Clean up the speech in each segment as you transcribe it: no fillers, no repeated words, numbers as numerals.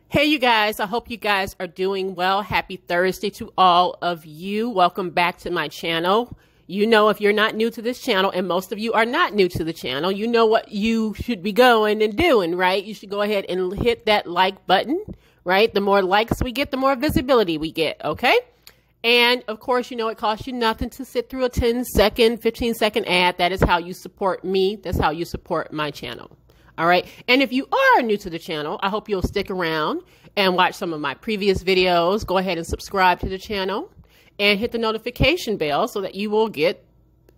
Hey, you guys, I hope you guys are doing well. Happy Thursday to all of you. Welcome back to my channel. You know, if you're not new to this channel, and most of you are not new to the channel, you know what you should be going and doing, right? You should go ahead and hit that like button, right? The more likes we get, the more visibility we get, okay? And of course, you know, it costs you nothing to sit through a 10-second, 15-second ad. That is how you support me. That's how you support my channel. All right. And if you are new to the channel, I hope you'll stick around and watch some of my previous videos. Go ahead and subscribe to the channel and hit the notification bell so that you will get,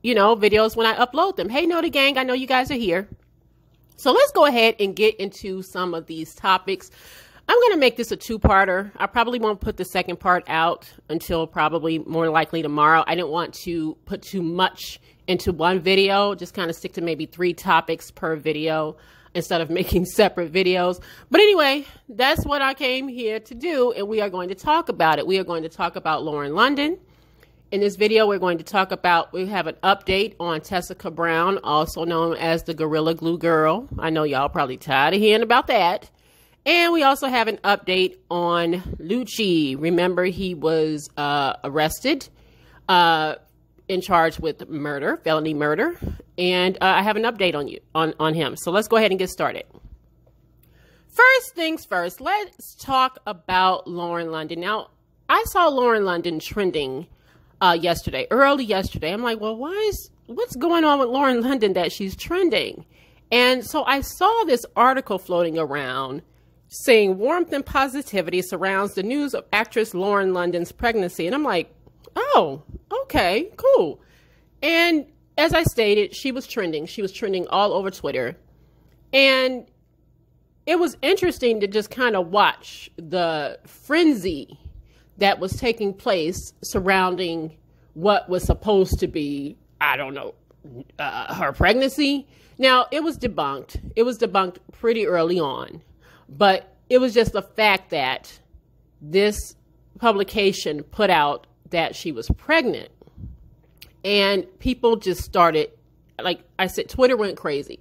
you know, videos when I upload them. Hey, Noti Gang, I know you guys are here. So let's go ahead and get into some of these topics. I'm going to make this a two-parter. I probably won't put the second part out until probably more likely tomorrow. I didn't want to put too much into one video, just kind of stick to maybe 3 topics per video instead of making separate videos. But anyway, that's what I came here to do, and we are going to talk about it. We are going to talk about Lauren London. In this video, we're going to talk about, we have an update on Tessica Brown, also known as the Gorilla Glue Girl. I know y'all probably tired of hearing about that. And we also have an update on Lucci. Remember, he was arrested in charge with murder, felony murder. And I have an update on him. So let's go ahead and get started. First things first, let's talk about Lauren London. Now, I saw Lauren London trending early yesterday. I'm like, well, what's going on with Lauren London that she's trending? And so I saw this article floating around saying warmth and positivity surrounds the news of actress Lauren London's pregnancy. And I'm like, oh, okay, cool. And as I stated, she was trending. She was trending all over Twitter. And it was interesting to just kind of watch the frenzy that was taking place surrounding what was supposed to be, I don't know, her pregnancy. Now, it was debunked. It was debunked pretty early on. But it was just the fact that this publication put out that she was pregnant. And people just started, like I said, Twitter went crazy.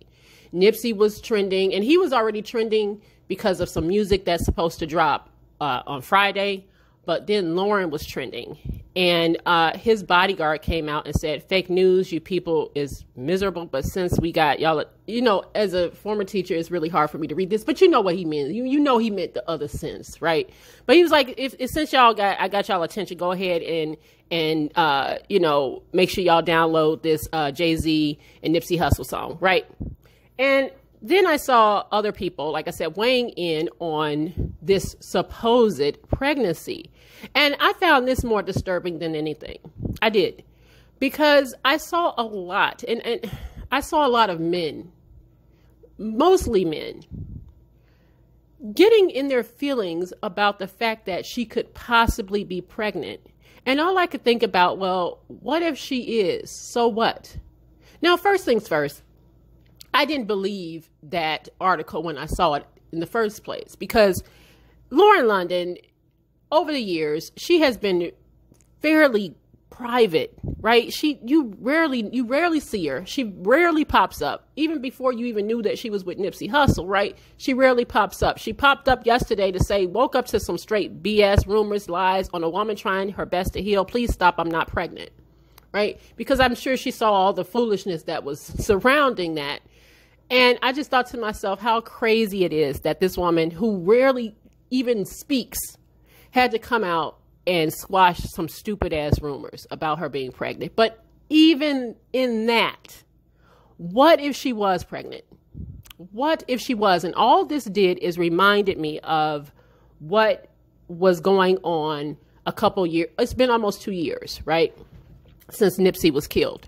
Nipsey was trending, and he was already trending because of some music that's supposed to drop on Friday. But then Lauren was trending, and his bodyguard came out and said, fake news, you people is miserable. But since we got y'all, you know, as a former teacher, it's really hard for me to read this, but you know what he means. You know, he meant the other sense, right? But he was like, if since I got y'all attention, go ahead and you know, make sure y'all download this Jay-Z and Nipsey Hussle song, right? And then I saw other people, like I said, weighing in on this supposed pregnancy. And I found this more disturbing than anything. I did. Because I saw a lot, and I saw a lot of men, mostly men, getting in their feelings about the fact that she could possibly be pregnant. And all I could think about, well, what if she is? So what? Now, first things first, I didn't believe that article when I saw it in the first place, because Lauren London, over the years, she has been fairly private, right? You rarely see her. She rarely pops up, even before you even knew that she was with Nipsey Hussle, right? She rarely pops up. She popped up yesterday to say, woke up to some straight BS, rumors, lies on a woman trying her best to heal. Please stop, I'm not pregnant, right? Because I'm sure she saw all the foolishness that was surrounding that. And I just thought to myself how crazy it is that this woman, who rarely even speaks, had to come out and squash some stupid ass rumors about her being pregnant. But even in that, what if she was pregnant? What if she was? And all this did is reminded me of what was going on a couple years. It's been almost 2 years, right, since Nipsey was killed.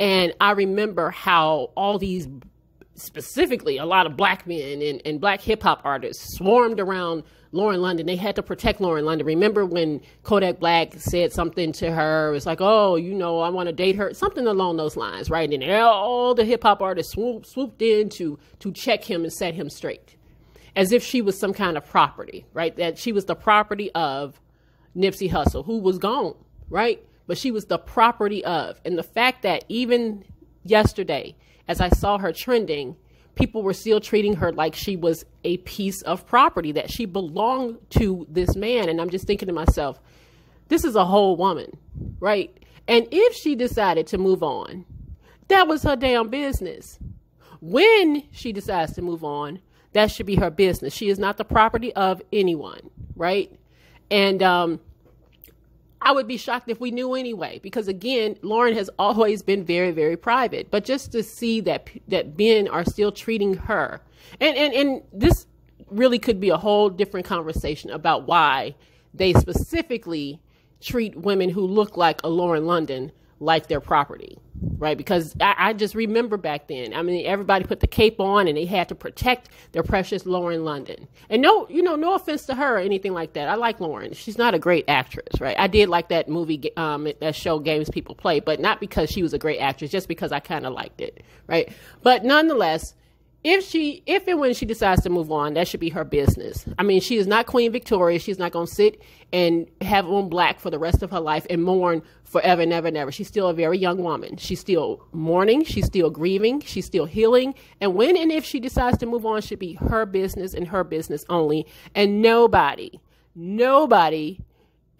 And I remember how all these, specifically a lot of black men and black hip hop artists, swarmed around Lauren London. They had to protect Lauren London. Remember when Kodak Black said something to her? It's like, oh, you know, I want to date her. Something along those lines, right? And all the hip hop artists swooped in to check him and set him straight, as if she was some kind of property, right? That she was the property of Nipsey Hussle, who was gone, right? But she was the property of. And the fact that even yesterday, as I saw her trending, people were still treating her like she was a piece of property, that she belonged to this man. And I'm just thinking to myself, this is a whole woman, right? And if she decided to move on, that was her damn business. When she decides to move on, that should be her business. She is not the property of anyone, right? And I would be shocked if we knew anyway, because again, Lauren has always been very, very private. But just to see that men are still treating her, and this really could be a whole different conversation about why they specifically treat women who look like a Lauren London like their property, right? Because I just remember back then, I mean, everybody put the cape on and they had to protect their precious Lauren London. And no, no offense to her or anything like that. I like Lauren. She's not a great actress, right? I did like that movie, that show Games People Play, but not because she was a great actress, just because I kind of liked it, right? But nonetheless, if and when she decides to move on, that should be her business. I mean, she is not Queen Victoria. She's not going to sit and have on black for the rest of her life and mourn forever and ever and ever. She's still a very young woman. She's still mourning. She's still grieving. She's still healing. And when and if she decides to move on, should be her business and her business only. And nobody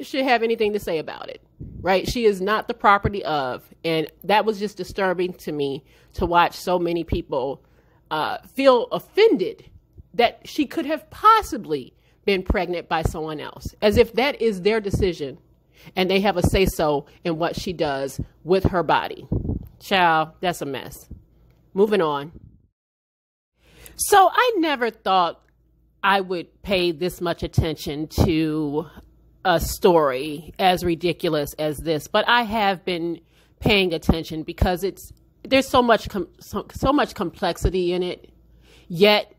should have anything to say about it, right? She is not the property of. And that was just disturbing to me to watch so many people feel offended that she could have possibly been pregnant by someone else, as if that is their decision and they have a say-so in what she does with her body. Child, that's a mess. Moving on. So I never thought I would pay this much attention to a story as ridiculous as this, but I have been paying attention because there's so much complexity in it, yet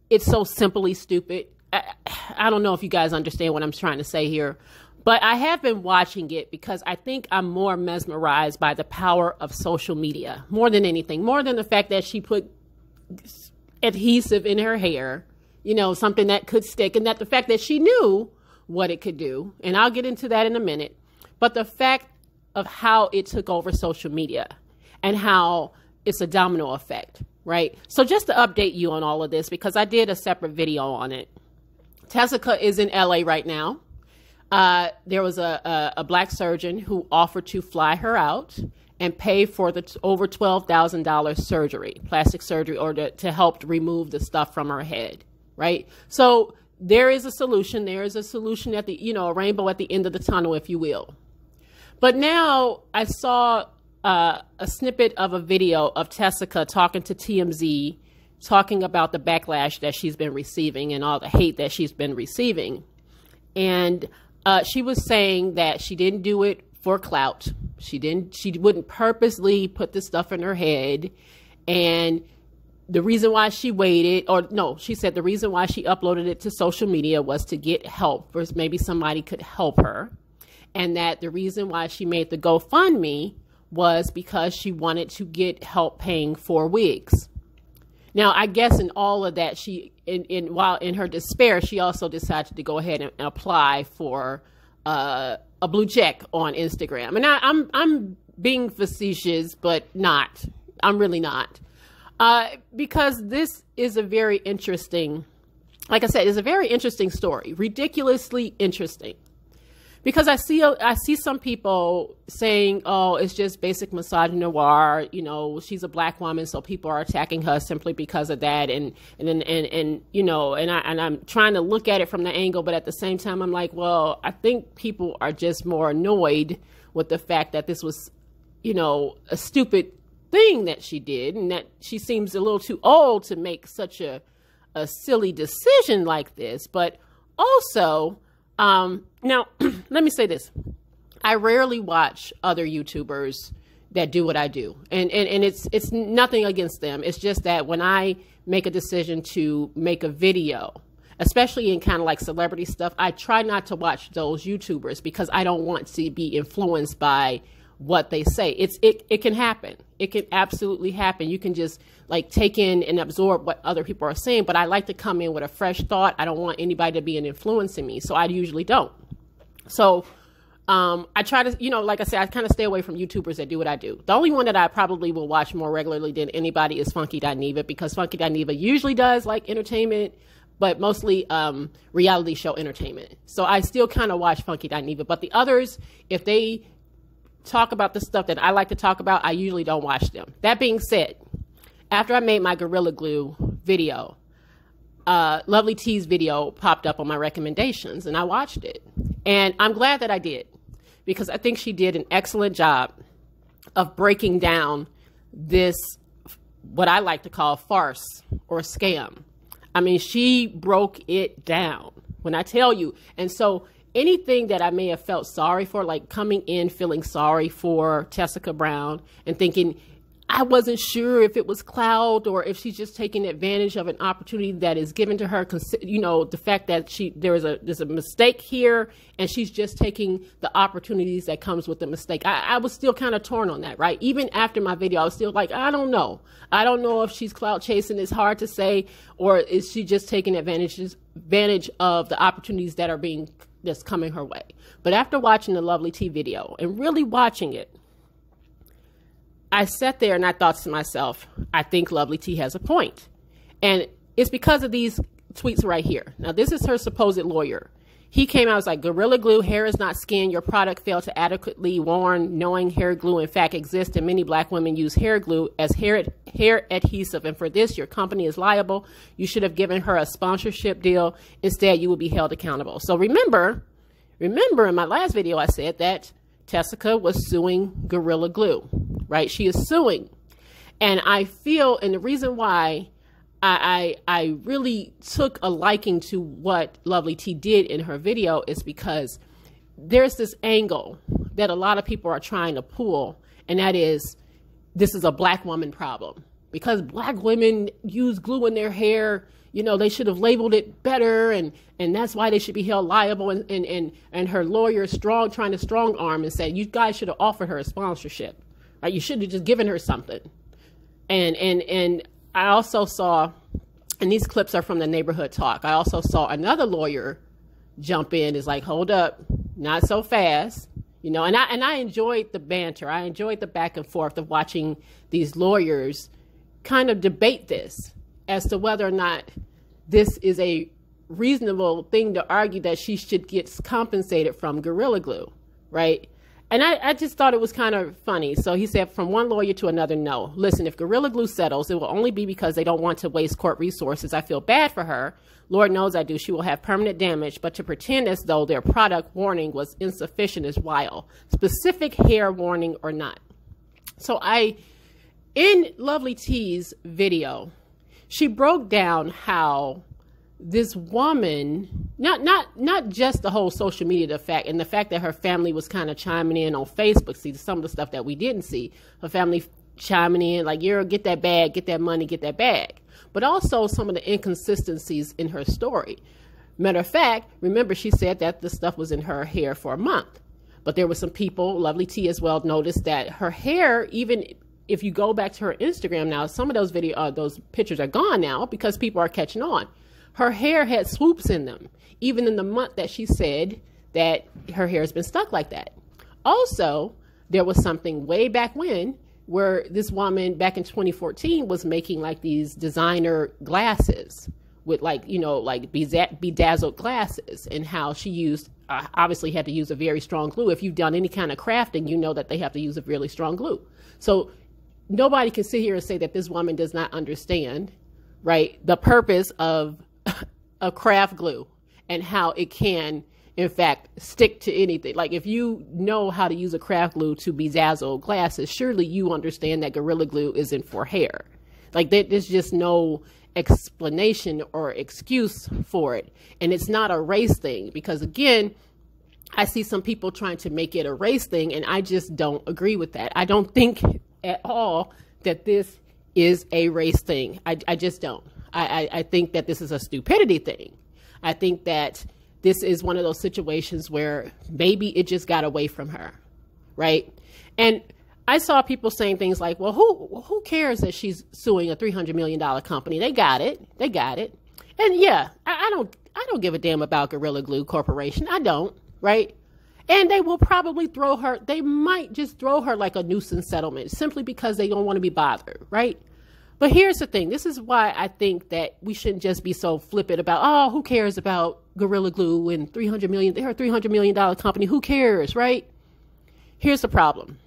it's so simply stupid. I don't know if you guys understand what I'm trying to say here, but I have been watching it because I think I'm more mesmerized by the power of social media, more than anything, more than the fact that she put adhesive in her hair, something that could stick, and that the fact that she knew what it could do, and I'll get into that in a minute, but the fact of how it took over social media and how it's a domino effect, right? So just to update you on all of this, because I did a separate video on it. Tessica is in LA right now. There was a black surgeon who offered to fly her out and pay for the over $12,000 surgery, plastic surgery, or to help remove the stuff from her head, right? So there is a solution. There is a solution at the, a rainbow at the end of the tunnel, if you will. But now I saw a snippet of a video of Tessica talking to TMZ, talking about the backlash that she's been receiving and all the hate that she's been receiving. And she was saying that she didn't do it for clout. She wouldn't purposely put this stuff in her head. And the reason why she waited, she said the reason why she uploaded it to social media was to get help, or maybe somebody could help her. And that the reason why she made the GoFundMe was because she wanted to get help paying for wigs. Now, I guess in all of that, while in her despair, she also decided to go ahead and apply for a blue check on Instagram. And I'm being facetious, but not. I'm really not. Because this is a very interesting, like I said, it's a very interesting story, ridiculously interesting. Because I see some people saying, oh, it's just basic misogynoir, she's a black woman, so people are attacking her simply because of that. And I'm trying to look at it from the angle, but at the same time, I'm like, well, I think people are just more annoyed with the fact that this was, a stupid thing that she did, and that she seems a little too old to make such a silly decision like this. But also, now, let me say this. I rarely watch other YouTubers that do what I do. And it's nothing against them. It's just that when I make a decision to make a video, especially in kind of like celebrity stuff, I try not to watch those YouTubers because I don't want to be influenced by what they say. It can happen. It can absolutely happen. You can just like take in and absorb what other people are saying, but I like to come in with a fresh thought. I don't want anybody to be influencing me, so I usually don't. So I try to, like I said, I kind of stay away from YouTubers that do what I do. The only one that I probably will watch more regularly than anybody is Funky.Neva, because Funky.Neva usually does like entertainment, but mostly reality show entertainment. So I still kind of watch Funky.Neva, but the others, if they talk about the stuff that I like to talk about, I usually don't watch them. That being said, after I made my Gorilla Glue video, Lovely T's video popped up on my recommendations, and I watched it. And I'm glad that I did, because I think she did an excellent job of breaking down this, what I like to call farce or scam. I mean, she broke it down when I tell you. And so anything that I may have felt sorry for, like coming in feeling sorry for Tessica Brown and thinking, I wasn't sure if it was clout or if she's just taking advantage of an opportunity that is given to her. The fact that there's a mistake here, and she's just taking the opportunities that comes with the mistake. I was still kind of torn on that, right? Even after my video, I was still like, I don't know. I don't know if she's clout chasing. It's hard to say, or is she just taking advantage of the opportunities that are that's coming her way. But after watching the Lovely T video and really watching it, I sat there and I thought to myself, I think Lovely T has a point. And it's because of these tweets right here. Now, this is her supposed lawyer. He came out, was like, Gorilla Glue, hair is not skin. Your product failed to adequately warn, knowing hair glue in fact exists, and many black women use hair glue as hair adhesive. And for this, your company is liable. You should have given her a sponsorship deal. Instead, you will be held accountable. So remember in my last video, I said that Tessica was suing Gorilla Glue, right? She is suing. And I feel, and the reason why I really took a liking to what Lovely T did in her video is because there's this angle that a lot of people are trying to pull, and that is, this is a black woman problem. Because black women use glue in their hair, they should have labeled it better, and that's why they should be held liable. And her lawyer trying to strong arm and said, you guys should have offered her a sponsorship. Right? You should have just given her something. And I also saw, and these clips are from the Neighborhood Talk, I also saw another lawyer jump in, is like, hold up, not so fast. And I enjoyed the banter. I enjoyed the back and forth of watching these lawyers kind of debate this as to whether or not this is a reasonable thing to argue that she should get compensated from Gorilla Glue, right? And I just thought it was kind of funny. So he said, from one lawyer to another, no. Listen, if Gorilla Glue settles, it will only be because they don't want to waste court resources. I feel bad for her. Lord knows I do. She will have permanent damage. But to pretend as though their product warning was insufficient is wild. Specific hair warning or not. So in Lovely T's video, she broke down how this woman, not just the whole social media fact, and the fact that her family was kind of chiming in on Facebook. See, some of the stuff that we didn't see, her family chiming in like, "You're get that bag, get that money, get that bag." But also some of the inconsistencies in her story. Matter of fact, remember she said that the stuff was in her hair for a month, but there were some people, Lovely T as well, noticed that her hair, even if you go back to her Instagram now, some of those pictures are gone now because people are catching on. Her hair had swoops in them, even in the month that she said that her hair has been stuck like that. Also, there was something way back when where this woman back in 2014 was making like these designer glasses with like bedazzled glasses, and how she used, obviously had to use a very strong glue. If you've done any kind of crafting, you know that they have to use a really strong glue. So nobody can sit here and say that this woman does not understand, right, the purpose of a craft glue and how it can, in fact, stick to anything. Like if you know how to use a craft glue to bedazzle glasses, surely you understand that Gorilla Glue isn't for hair. Like there's just no explanation or excuse for it. And it's not a race thing, because again, I see some people trying to make it a race thing, and I just don't agree with that. I don't think at all that this is a race thing. I just don't. I think that this is a stupidity thing. I think that this is one of those situations where maybe it just got away from her, right? And I saw people saying things like, well, who cares that she's suing a $300 million company? They got it. They got it. And yeah, I don't give a damn about Gorilla Glue Corporation. I don't, right? And they will probably throw her, they might just throw her like a nuisance settlement simply because they don't want to be bothered, right? But here's the thing. This is why I think that we shouldn't just be so flippant about, oh, who cares about Gorilla Glue and $300 million? They're a $300 million company. Who cares, right? Here's the problem.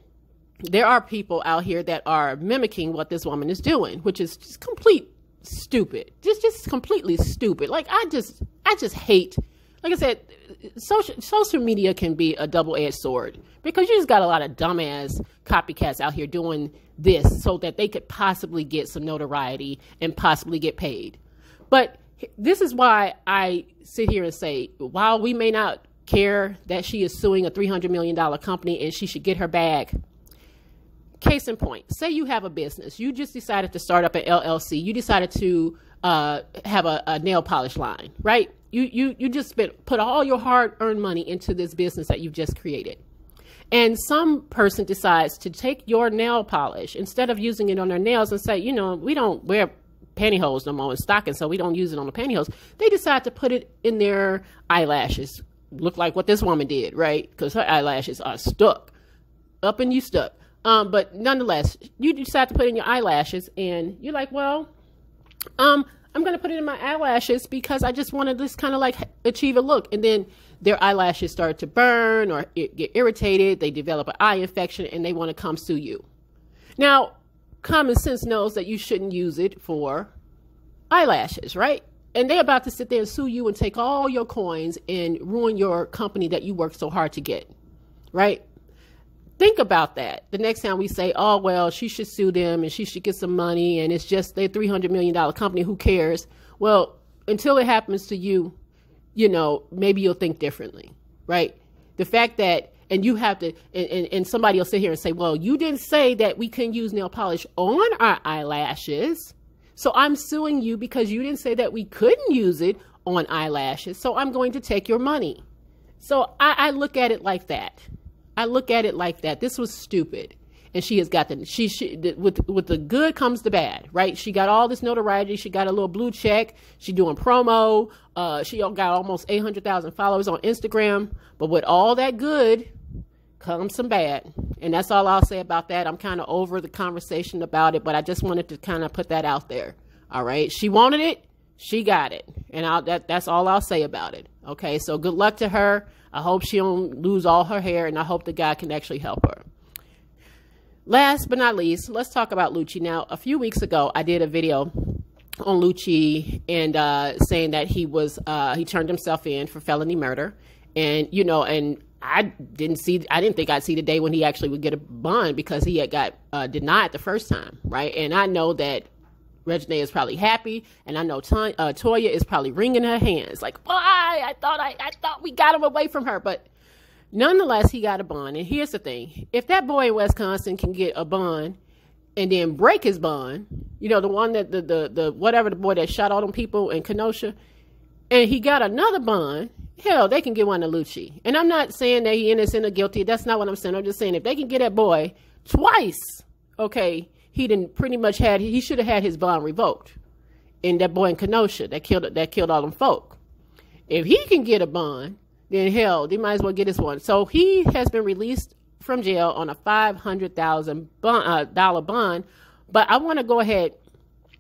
There are people out here that are mimicking what this woman is doing, which is just complete stupid. Just completely stupid. Like, I just hate, like I said, social media can be a double-edged sword because you just got a lot of dumbass copycats out here doing this so that they could possibly get some notoriety and possibly get paid. But this is why I sit here and say, while we may not care that she is suing a $300 million company and she should get her bag, case in point, say you have a business. You just decided to start up an LLC. You decided to have a nail polish line, right? You just put all your hard-earned money into this business that you've just created. And some person decides to take your nail polish instead of using it on their nails and say, you know, we don't wear pantyhose no more in stockings, so we don't use it on the pantyhose. They decide to put it in their eyelashes. Look like what this woman did, right? Because her eyelashes are stuck. Up and you stuck. But nonetheless, you decide to put in your eyelashes and you're like, well, I'm going to put it in my eyelashes because I just want to just kind of like achieve a look. And then their eyelashes start to burn or get irritated. They develop an eye infection and they want to come sue you. Now, common sense knows that you shouldn't use it for eyelashes, right? And they're about to sit there and sue you and take all your coins and ruin your company that you worked so hard to get, right? Think about that. The next time we say, oh, well, she should sue them and she should get some money and it's just their $300 million company, who cares? Well, until it happens to you, you know, maybe you'll think differently, right? The fact that, and you have to, and somebody will sit here and say, well, you didn't say that we couldn't use nail polish on our eyelashes. So I'm suing you because you didn't say that we couldn't use it on eyelashes. So I'm going to take your money. So I look at it like that. I look at it like that. This was stupid. And she has got with the good comes the bad, right? She got all this notoriety. She got a little blue check. She doing promo. She got almost 800,000 followers on Instagram. But with all that good comes some bad. And that's all I'll say about that. I'm kind of over the conversation about it, but I just wanted to kind of put that out there. All right. She wanted it. She got it. And that's all I'll say about it. Okay. So good luck to her. I hope she don't lose all her hair, and I hope the guy can actually help her. Last but not least, let's talk about Lucci. Now, a few weeks ago, I did a video on Lucci and saying that he turned himself in for felony murder. And, you know, and I didn't think I'd see the day when he actually would get a bond because he had got denied the first time, right? And I know that Reginae is probably happy, and I know Toya is probably wringing her hands like, why? I thought we got him away from her. But nonetheless, he got a bond. And here's the thing. If that boy in Wisconsin can get a bond and then break his bond, you know, the one that the boy that shot all them people in Kenosha, and he got another bond, hell, they can get one to Lucci. And I'm not saying that he innocent or guilty. That's not what I'm saying. I'm just saying if they can get that boy twice, okay, he should have had his bond revoked. And that boy in Kenosha that killed all them folk. If he can get a bond, then hell, they might as well get this one. So he has been released from jail on a $500,000 bond. But I want to go ahead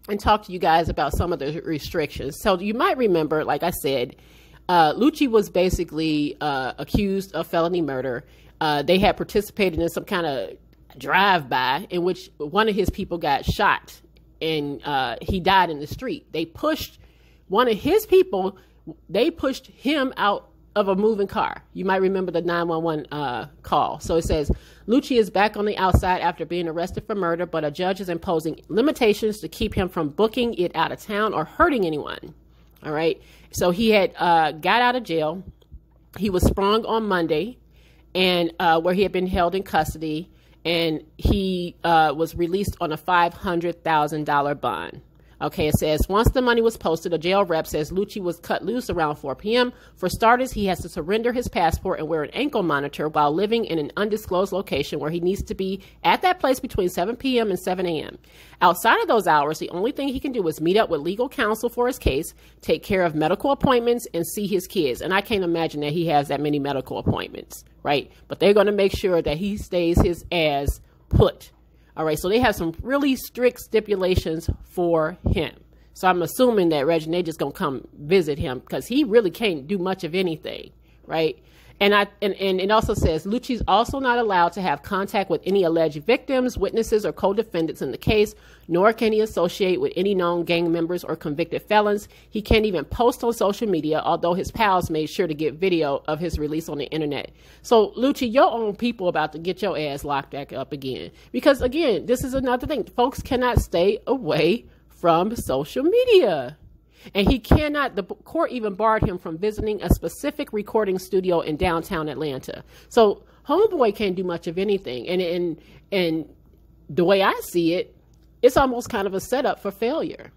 and talk to you guys about some of the restrictions. So you might remember, like I said, Lucci was basically accused of felony murder. They had participated in some kind of drive-by in which one of his people got shot and he died in the street. They pushed one of his people, they pushed him out of a moving car. You might remember the 911 call. So it says, Lucci is back on the outside after being arrested for murder, but a judge is imposing limitations to keep him from booking it out of town or hurting anyone. All right. So he had got out of jail. He was sprung on Monday and where he had been held in custody. And he was released on a $500,000 bond. Okay, it says, once the money was posted, a jail rep says Lucci was cut loose around 4 p.m. For starters, he has to surrender his passport and wear an ankle monitor while living in an undisclosed location where he needs to be at that place between 7 p.m. and 7 a.m. Outside of those hours, the only thing he can do is meet up with legal counsel for his case, take care of medical appointments, and see his kids. And I can't imagine that he has that many medical appointments, right? But they're going to make sure that he stays his ass put. All right, so they have some really strict stipulations for him. So I'm assuming that Reggie just gonna come visit him because he really can't do much of anything, right? And it also says Lucci's also not allowed to have contact with any alleged victims, witnesses, or co-defendants in the case, nor can he associate with any known gang members or convicted felons. He can't even post on social media, although his pals made sure to get video of his release on the internet. So, Lucci, your own people about to get your ass locked back up again. Because, again, this is another thing. Folks cannot stay away from social media. And he cannot, the court even barred him from visiting a specific recording studio in downtown Atlanta. So homeboy can't do much of anything. And the way I see it, it's almost kind of a setup for failure.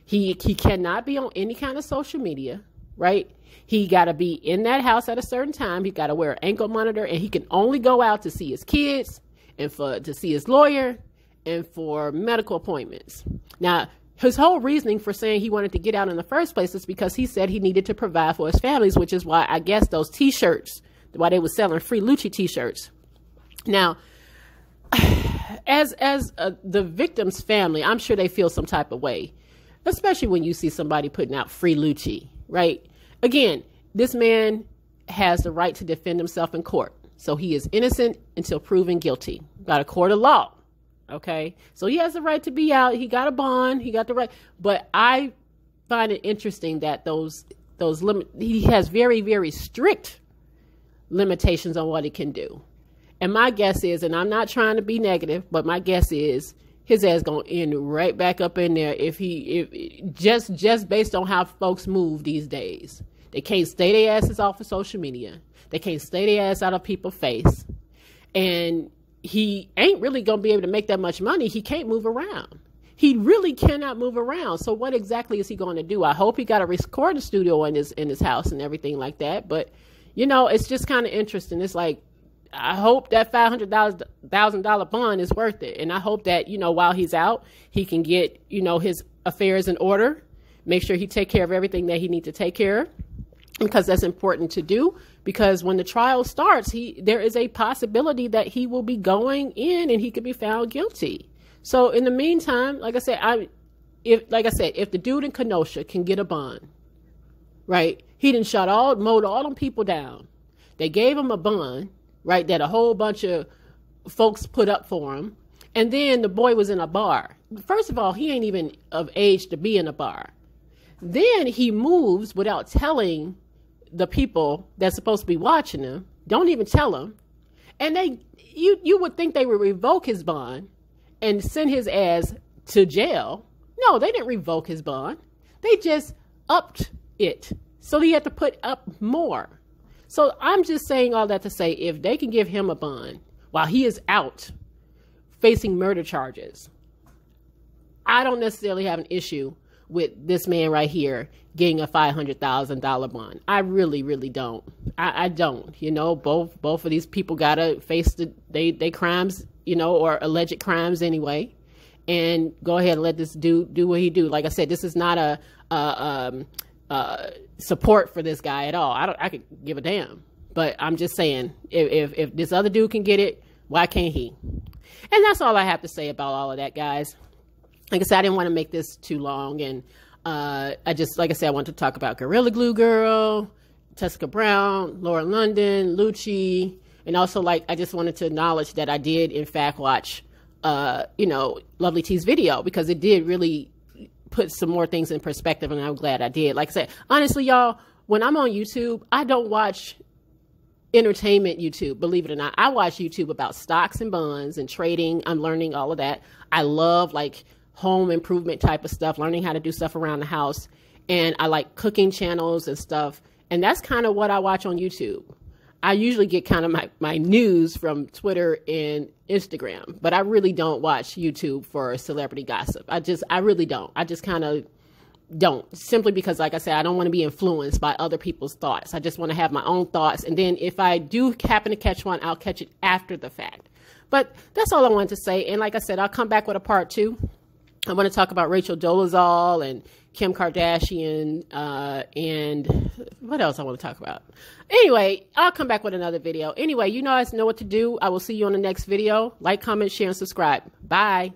He cannot be on any kind of social media, right? He got to be in that house at a certain time. He got to wear an ankle monitor, and he can only go out to see his kids and to see his lawyer and for medical appointments. Now, his whole reasoning for saying he wanted to get out in the first place is because he said he needed to provide for his families, which is why I guess those T-shirts, why they were selling free Lucci T-shirts. Now, as the victim's family, I'm sure they feel some type of way, especially when you see somebody putting out free Lucci, right? Again, this man has the right to defend himself in court. So he is innocent until proven guilty by a court of law. Okay, so he has the right to be out. He got a bond. He got the right. But I find it interesting that he has very, very strict limitations on what he can do. And my guess is, and I'm not trying to be negative, but my guess is his ass gonna end right back up in there if just based on how folks move these days. They can't stay their asses off of social media. They can't stay their ass out of people's face. And he ain't really going to be able to make that much money. He can't move around. He really cannot move around. So what exactly is he going to do? I hope he got a recording studio in his house and everything like that. But, you know, it's just kind of interesting. It's like, I hope that $500,000 bond is worth it. And I hope that, you know, while he's out, he can get, you know, his affairs in order, make sure he take care of everything that he needs to take care of, because that's important to do. Because when the trial starts, there is a possibility that he will be going in and he could be found guilty. So in the meantime, like I said, if the dude in Kenosha can get a bond, right? He done mowed all them people down. They gave him a bond, right? That a whole bunch of folks put up for him. And then the boy was in a bar. First of all, he ain't even of age to be in a bar. Then he moves without telling the people that's supposed to be watching him. Don't even tell them. And you would think they would revoke his bond and send his ass to jail. No, they didn't revoke his bond. They just upped it. So he had to put up more. So I'm just saying all that to say, if they can give him a bond while he is out facing murder charges, I don't necessarily have an issue with this man right here getting a $500,000 bond. I really, really don't. I don't. You know, both of these people gotta face they crimes, you know, or alleged crimes anyway, and go ahead and let this dude do what he do. Like I said, this is not a support for this guy at all. I could give a damn. But I'm just saying, if this other dude can get it, why can't he? And that's all I have to say about all of that, guys. Like I said, I didn't want to make this too long, and I wanted to talk about Gorilla Glue Girl, Tessica Brown, Laura London, Lucci, and also, like, I just wanted to acknowledge that I did, in fact, watch, Lovely T's video, because it did really put some more things in perspective, and I'm glad I did. Like I said, honestly, y'all, when I'm on YouTube, I don't watch entertainment YouTube, believe it or not. I watch YouTube about stocks and bonds and trading. I'm learning all of that. I love, like, home improvement type of stuff, learning how to do stuff around the house. And I like cooking channels and stuff. And that's kind of what I watch on YouTube. I usually get kind of my news from Twitter and Instagram, but I really don't watch YouTube for celebrity gossip. I really don't. I just kind of don't, simply because, like I said, I don't want to be influenced by other people's thoughts. I just want to have my own thoughts. And then if I do happen to catch one, I'll catch it after the fact. But that's all I wanted to say. And like I said, I'll come back with a part 2. I want to talk about Rachel Dolezal and Kim Kardashian, and what else I want to talk about. Anyway, I'll come back with another video. Anyway, you guys know what to do. I will see you on the next video. Like, comment, share, and subscribe. Bye.